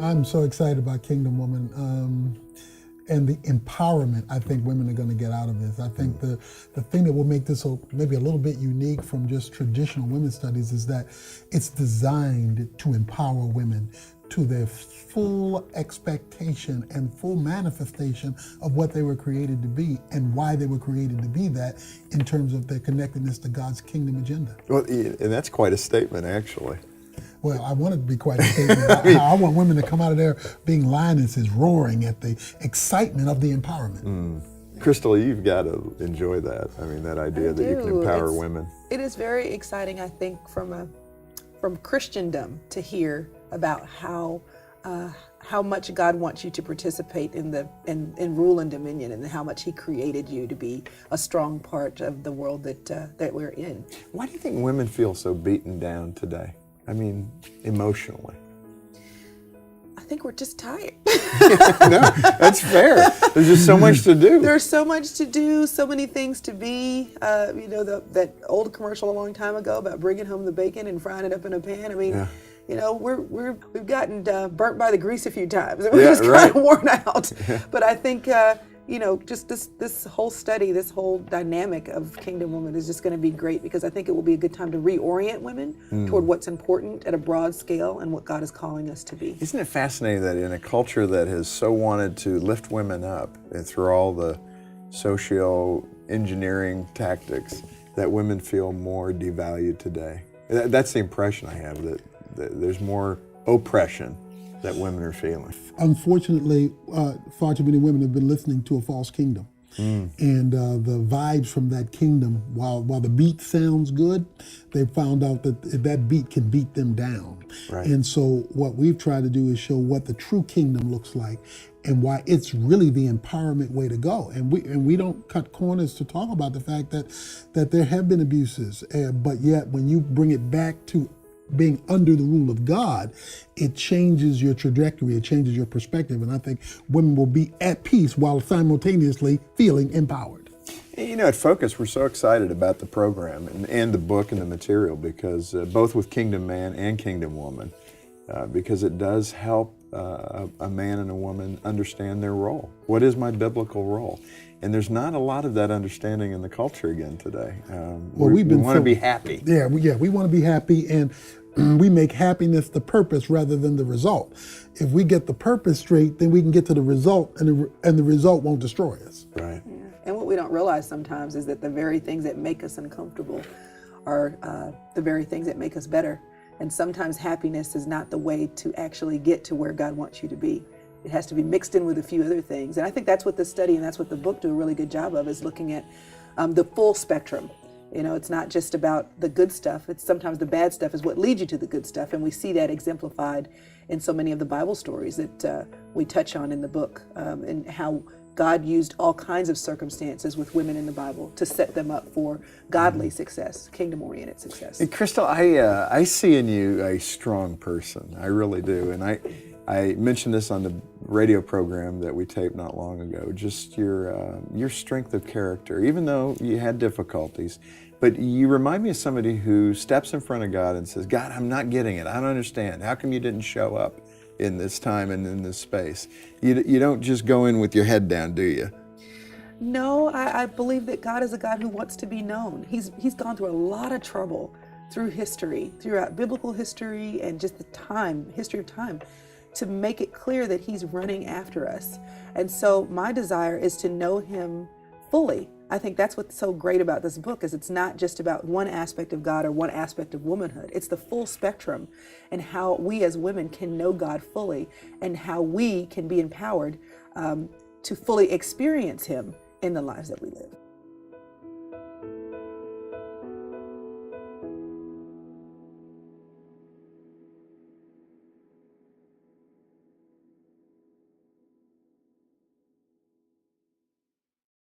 I'm so excited about Kingdom Woman and the empowerment I think women are going to get out of this. I think the thing that will make this maybe a little bit unique from just traditional women's studies is that it's designed to empower women to their full expectation and full manifestation of what they were created to be and why they were created to be that in terms of their connectedness to God's kingdom agenda. Well, and that's quite a statement, actually. Well, I want it to be quite a statement. I want women to come out of there being lionesses, roaring at the excitement of the empowerment. Chrystal, you've got to enjoy that. I mean, that idea that you can empower women. It is very exciting, I think, from Christendom to hear about how much God wants you to participate in rule and dominion, and how much He created you to be a strong part of the world that we're in. Why do you think women feel so beaten down today? I mean, emotionally. I think we're just tired. No, that's fair. There's just so much to do. There's so much to do, so many things to be. That old commercial a long time ago about bringing home the bacon and frying it up in a pan. I mean, we've gotten burnt by the grease a few times. We're just kind of worn out. But I think just this whole study, this whole dynamic of Kingdom Woman is just going to be great, because I think it will be a good time to reorient women toward what's important at a broad scale and what God is calling us to be. Isn't it fascinating that in a culture that has so wanted to lift women up and through all the socio-engineering tactics, that women feel more devalued today? That's the impression I have, that there's more oppression that women are feeling. Unfortunately, far too many women have been listening to a false kingdom. And the vibes from that kingdom, while the beat sounds good, they found out that beat can beat them down. Right. And so what we've tried to do is show what the true kingdom looks like and why it's really the empowerment way to go. And we don't cut corners to talk about the fact that there have been abuses, but yet when you bring it back to being under the rule of God, it changes your trajectory, it changes your perspective, and I think women will be at peace while simultaneously feeling empowered. At Focus, we're so excited about the program and the book and the material, because both with Kingdom Man and Kingdom Woman, because it does help a man and a woman understand their role. What is my biblical role? And there's not a lot of that understanding in the culture again today. We want to be happy. Yeah, we want to be happy, and we make happiness the purpose rather than the result. If we get the purpose straight, then we can get to the result, and the result won't destroy us. Right. Yeah. And what we don't realize sometimes is that the very things that make us uncomfortable are the very things that make us better. And sometimes happiness is not the way to actually get to where God wants you to be. It has to be mixed in with a few other things. And I think that's what the study and that's what the book do a really good job of, is looking at the full spectrum. It's not just about the good stuff. It's sometimes the bad stuff is what leads you to the good stuff. And we see that exemplified in so many of the Bible stories that we touch on in the book, and how God used all kinds of circumstances with women in the Bible to set them up for godly success, kingdom-oriented success. And Chrystal, I see in you a strong person. I really do. And I mentioned this on the radio program that we taped not long ago, just your strength of character, even though you had difficulties. But you remind me of somebody who steps in front of God and says, God, I'm not getting it. I don't understand. How come you didn't show up in this time and in this space? You don't just go in with your head down, do you? No, I believe that God is a God who wants to be known. He's gone through a lot of trouble through history, throughout biblical history and just history of time, to make it clear that He's running after us. And so my desire is to know Him fully. I think that's what's so great about this book, is it's not just about one aspect of God or one aspect of womanhood. It's the full spectrum, and how we as women can know God fully, and how we can be empowered to fully experience Him in the lives that we live.